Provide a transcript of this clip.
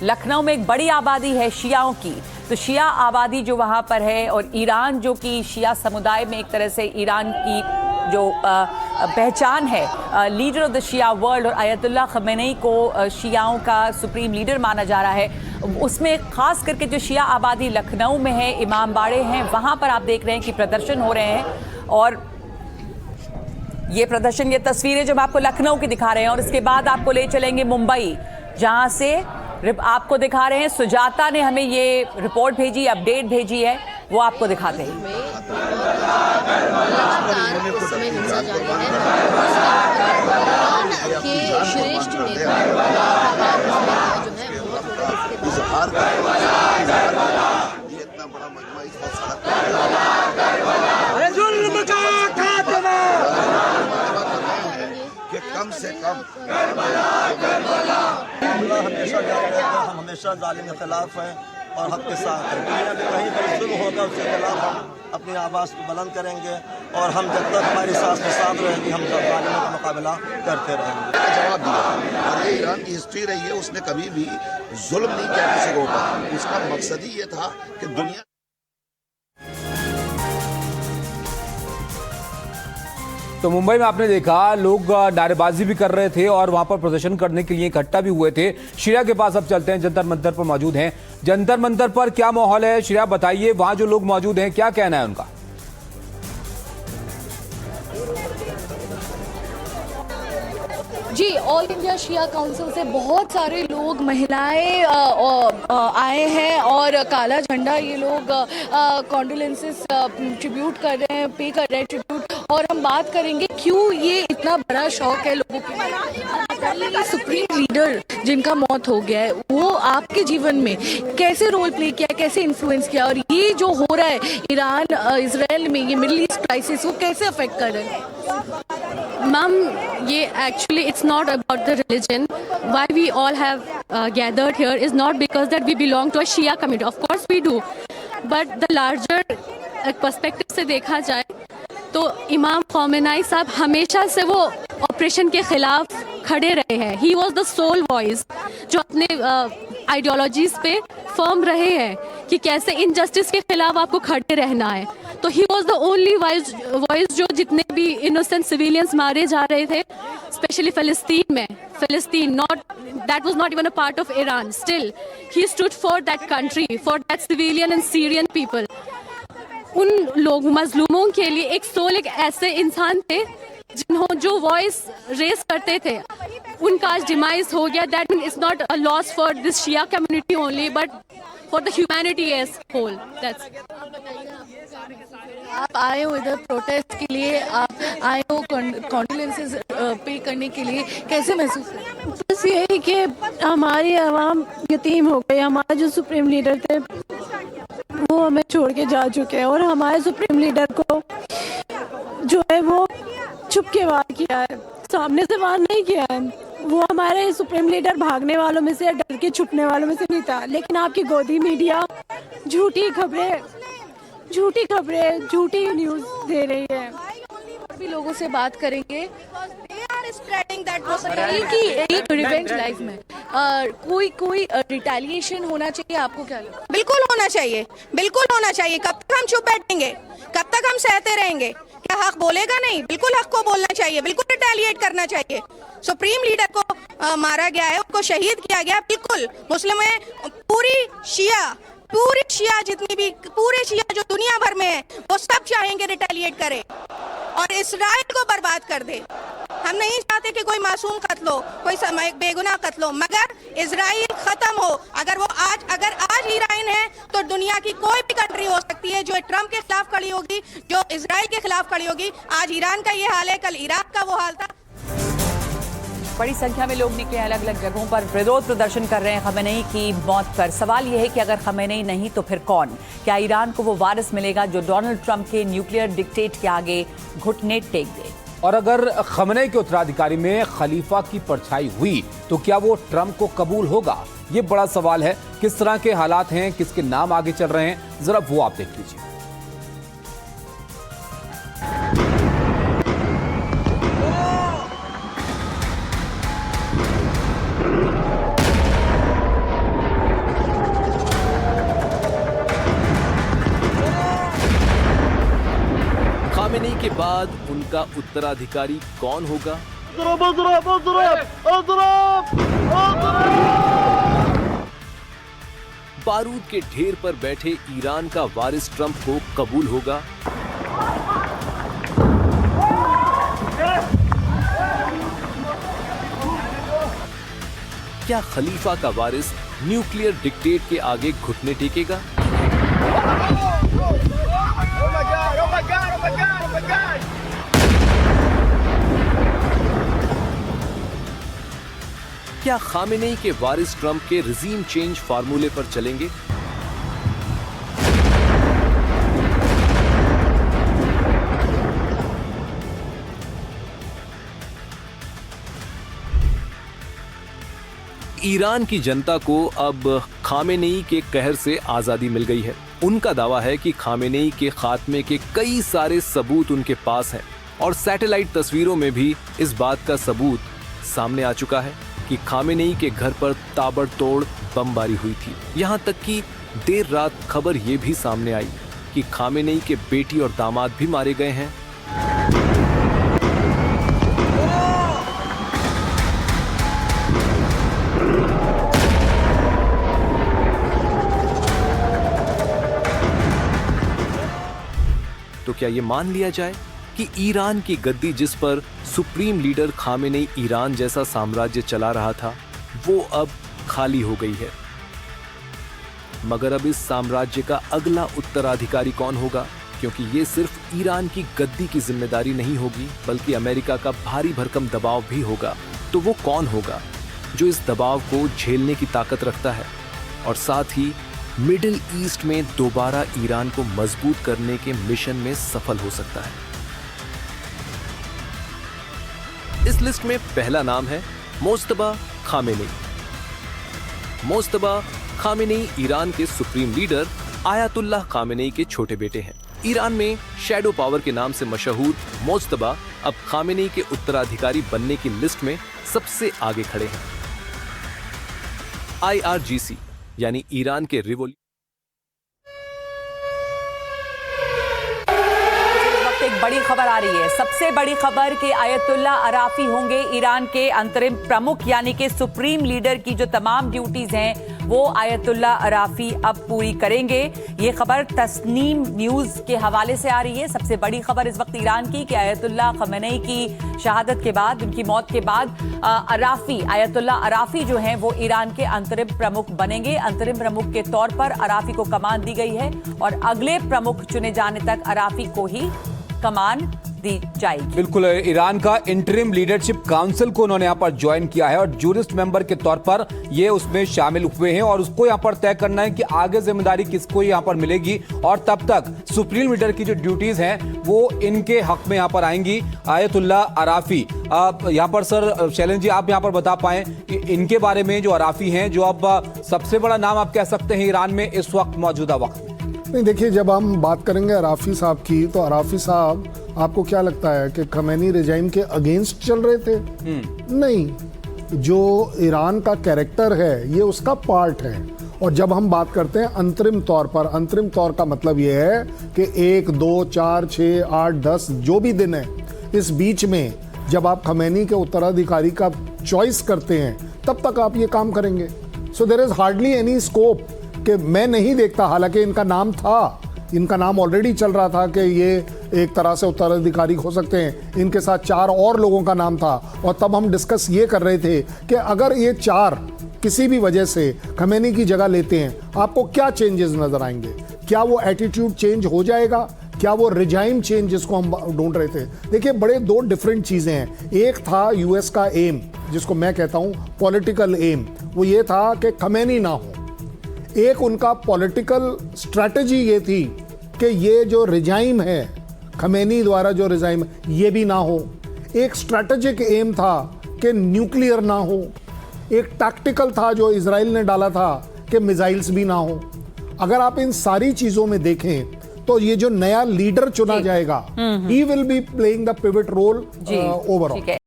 लखनऊ में एक बड़ी आबादी है शियाओं की, तो शिया आबादी जो वहाँ पर है और ईरान जो कि शिया समुदाय में एक तरह से ईरान की जो पहचान है, leader of the Shia world, और आयतुल्लाह खमेनी को शियाओं का सुप्रीम लीडर माना जा रहा है, उसमें खास करके जो शिया आबादी लखनऊ में है, इमाम बाड़े हैं, वहाँ पर आप देख रहे हैं कि प्रदर्शन हो रहे हैं। और ये प्रदर्शन, ये तस्वीरें जो हम आपको लखनऊ की दिखा रहे हैं, और इसके बाद आपको ले चलेंगे मुंबई, जहाँ से आपको दिखा रहे हैं। सुजाता ने हमें ये रिपोर्ट भेजी, अपडेट भेजी है, वो आपको दिखाते हैं। श्रेष्ठ नेता कम से कम हम हमेशा जालिम के खिलाफ हैं और हक के साथ हैं। दुनिया में कहीं पर जुल्म होगा उसके खिलाफ हम अपनी आवाज़ को बुलंद करेंगे और हम जब तक हमारी सांस में साथ रहेगी हम जालिमों का मुकाबला करते रहेंगे। जवाब दिया और ये ईरान की हिस्ट्री रही है, उसने कभी भी जुल्म नहीं किया किसी को ऊपर। उसका मकसद ही ये था कि दुनिया। तो मुंबई में आपने देखा लोग नारेबाजी भी कर रहे थे और वहां पर प्रदर्शन करने के लिए इकट्ठा भी हुए थे। श्रेया के पास अब चलते हैं, जंतर मंतर पर मौजूद हैं। जंतर मंतर पर क्या माहौल है श्रेया, बताइए, वहां जो लोग मौजूद हैं क्या कहना है उनका? जी, ऑल इंडिया शिया काउंसिल से बहुत सारे लोग, महिलाएं आए हैं और काला झंडा ये लोग कॉन्डोलेंसेस ट्रिब्यूट कर रहे हैं, पे कर रहे हैं ट्रिब्यूट। और हम बात करेंगे क्यों ये इतना बड़ा शौक है लोगों के। सुप्रीम लीडर जिनका मौत हो गया है, वो आपके जीवन में कैसे रोल प्ले किया, कैसे इन्फ्लुएंस किया, और ये जो हो रहा है ईरान इजराइल में, ये मिडिल ईस्ट क्राइसिस, वो कैसे अफेक्ट कर रहे हैं? Ma'am, actually it's not about the religion. Why we all have gathered here is not because that we belong to a Shia community. Of course we do. But the larger perspective से देखा जाए तो इमाम ख़ोमेनी साहब हमेशा से वो operation के खिलाफ खड़े रहे हैं। He was the sole voice जो अपने आइडियोलॉजीज पे फर्म रहे हैं कि कैसे इनजस्टिस के खिलाफ आपको खड़े रहना है। तो ही वॉज द ओनली वॉइस जो जितने भी इनोसेंट सिविलियंस मारे जा रहे थे, स्पेशली फ़लस्तीन में, फ़लस्तीन that was not even a part of Iran, still he stood for that country, for that civilian and Syrian people. उन लोग मजलूमों के लिए एक सोल, एक ऐसे इंसान थे जो वॉइस रेस करते थे, उनका आज डिमाइस हो गया। That is not a loss for this Shia community only but for the humanity as whole. That's आप आए हो इधर प्रोटेस्ट के लिए, आप आए हो कॉन्डोलेंसेस पे करने के लिए, कैसे महसूस कर रहे हैं? बस यही कि हमारी आवाम यतीम हो गई। हमारे जो सुप्रीम लीडर थे वो हमें छोड़ के जा चुके हैं और हमारे सुप्रीम लीडर को जो है वो छुप के वार किया है, सामने से वार नहीं किया है। वो हमारे सुप्रीम लीडर भागने वालों में से, डर के छुपने वालों में से नहीं था। लेकिन आपकी गोदी मीडिया झूठी खबरें, झूठी न्यूज़ दे रही है। और भी लोगों से बात करेंगे रिवेंज लाइफ में कोई रिटेलिएशन होना चाहिए, आपको क्या लगता है? बिल्कुल होना चाहिए, बिल्कुल होना चाहिए। कब तक हम चुप बैठेंगे, कब तक हम सहते रहेंगे? क्या हक बोलेगा नहीं? बिल्कुल हक को बोलना चाहिए, बिल्कुल रिटेलिएट करना चाहिए। सुप्रीम लीडर को मारा गया है, उनको शहीद किया गया, बिल्कुल मुस्लिम है, पूरी शिया जितनी भी पूरे शिया जो दुनिया भर में है वो सब चाहेंगे रिटेलिएट करे और इसराइल को बर्बाद कर दे। हम नहीं चाहते कि कोई मासूम कत्ल हो, कोई बेगुनाह कत्ल हो, मगर इजराइल खत्म हो। अगर आज ईरान है तो दुनिया की कोई भी कंट्री हो सकती है जो ट्रम्प के खिलाफ खड़ी होगी, जो इजराइल के खिलाफ खड़ी होगी। आज ईरान का ये हाल है, कल इराक का वो हाल था। बड़ी संख्या में लोग निकले, अलग अलग जगहों पर विरोध प्रदर्शन कर रहे हैं खमेनी की मौत पर। सवाल यह है कि अगर खमेनी नहीं तो फिर कौन? क्या ईरान को वो वारिस मिलेगा जो डोनाल्ड ट्रंप के न्यूक्लियर डिक्टेट के आगे घुटने टेक दे? और अगर खमेनी के उत्तराधिकारी में खलीफा की परछाई हुई तो क्या वो ट्रंप को कबूल होगा? ये बड़ा सवाल है। किस तरह के हालात हैं, किसके नाम आगे चल रहे हैं, जरा वो आप देख लीजिए। बाद उनका उत्तराधिकारी कौन होगा? बारूद के ढेर पर बैठे ईरान का वारिस ट्रंप को कबूल होगा? क्या खलीफा का वारिस न्यूक्लियर डिक्टेट के आगे घुटने टेकेगा? क्या खामेनेई के वारिस ट्रंप के रिजीम चेंज फार्मूले पर चलेंगे? ईरान की जनता को अब खामेनेई के कहर से आजादी मिल गई है। उनका दावा है कि खामेनेई के खात्मे के कई सारे सबूत उनके पास हैं और सैटेलाइट तस्वीरों में भी इस बात का सबूत सामने आ चुका है कि खामेनेई के घर पर ताबड़तोड़ बमबारी हुई थी। यहां तक कि देर रात खबर यह भी सामने आई कि खामेनेई के बेटी और दामाद भी मारे गए हैं। तो क्या ये मान लिया जाए कि ईरान की गद्दी जिस पर सुप्रीम लीडर खामेनेई ईरान जैसा साम्राज्य चला रहा था, वो अब खाली हो गई है। मगर अब इस साम्राज्य का अगला उत्तराधिकारी कौन होगा? क्योंकि ये सिर्फ ईरान की गद्दी की जिम्मेदारी नहीं होगी, बल्कि अमेरिका का भारी भरकम दबाव भी होगा। तो वो कौन होगा जो इस दबाव को झेलने की ताकत रखता है और साथ ही मिडिल ईस्ट में दोबारा ईरान को मजबूत करने के मिशन में सफल हो सकता है? इस लिस्ट में पहला नाम है Mojtaba Khamenei. Mojtaba Khamenei Iran के सुप्रीम लीडर आयतुल्लाह खामेनेई के छोटे बेटे हैं। ईरान में शैडो पावर के नाम से मशहूर मोज्तबा अब खामेनेई के उत्तराधिकारी बनने की लिस्ट में सबसे आगे खड़े हैं। IRGC यानी ईरान के रिवॉल्यूशन एक बड़ी खबर आ रही है। सबसे बड़ी खबर कि आयतुल्लाह अराफी होंगे ईरान के अंतरिम प्रमुख, यानी कि सुप्रीम लीडर की जो तमाम ड्यूटीज हैं वो आयतुल्लाह अराफी अब पूरी करेंगे। ये खबर तस्नीम न्यूज के हवाले से आ रही है। सबसे बड़ी खबर इस वक्त ईरान की कि आयतुल्लाह खमेनेई की शहादत के बाद, उनकी मौत के बाद आयतुल्लाह अराफी जो हैं वो ईरान के अंतरिम प्रमुख बनेंगे। अंतरिम प्रमुख के तौर पर अराफी को कमान दी गई है और अगले प्रमुख चुने जाने तक अराफी को ही कमान दी जाएगी। बिल्कुल, ईरान का इंटरिम लीडरशिप काउंसिल को उन्होंने यहाँ पर ज्वाइन किया है और जूरिस्ट मेंबर के तौर पर ये उसमें शामिल हुए हैं और उसको यहाँ पर तय करना है कि आगे जिम्मेदारी किसको यहाँ पर मिलेगी और तब तक सुप्रीम लीडर की जो ड्यूटीज हैं वो इनके हक में यहाँ पर आएंगी। आयतुल्लाह अराफी, यहाँ पर सर शैलेंद्र जी आप यहाँ पर बता पाएं कि इनके बारे में, जो अराफी हैं, जो अब सबसे बड़ा नाम आप कह सकते हैं ईरान में इस वक्त मौजूदा वक्त में। नहीं, देखिए, जब हम बात करेंगे अराफी साहब की, तो अराफी साहब आपको क्या लगता है कि खमेनी रिजाइम के अगेंस्ट चल रहे थे? नहीं, जो ईरान का कैरेक्टर है ये उसका पार्ट है। और जब हम बात करते हैं अंतरिम तौर पर, अंतरिम तौर का मतलब ये है कि 1, 2, 4, 6, 8, 10 जो भी दिन है, इस बीच में जब आप खमेनी के उत्तराधिकारी का चॉइस करते हैं तब तक आप ये काम करेंगे। So there is hardly any scope कि मैं नहीं देखता, हालांकि इनका नाम था, इनका नाम ऑलरेडी चल रहा था कि ये एक तरह से उत्तराधिकारी हो सकते हैं। इनके साथ 4 और लोगों का नाम था और तब हम डिस्कस ये कर रहे थे कि अगर ये 4 किसी भी वजह से खमेनी की जगह लेते हैं, आपको क्या चेंजेस नजर आएंगे? क्या वो एटीट्यूड चेंज हो जाएगा? क्या वो रिजाइम चेंज जिसको हम ढूंढ रहे थे? देखिए, बड़े 2 डिफरेंट चीजें हैं। एक था यूएस का एम, जिसको मैं कहता हूं पॉलिटिकल एम, वो ये था कि खमेनी ना हो। एक उनका पॉलिटिकल स्ट्रैटेजी ये थी कि ये जो रिजाइम है, खमेनी द्वारा जो रिजाइम, ये भी ना हो। एक स्ट्रैटेजिक एम था कि न्यूक्लियर ना हो। एक टैक्टिकल था जो इजराइल ने डाला था कि मिसाइल्स भी ना हो। अगर आप इन सारी चीजों में देखें तो ये जो नया लीडर चुना जाएगा, he will be playing the pivot role overall.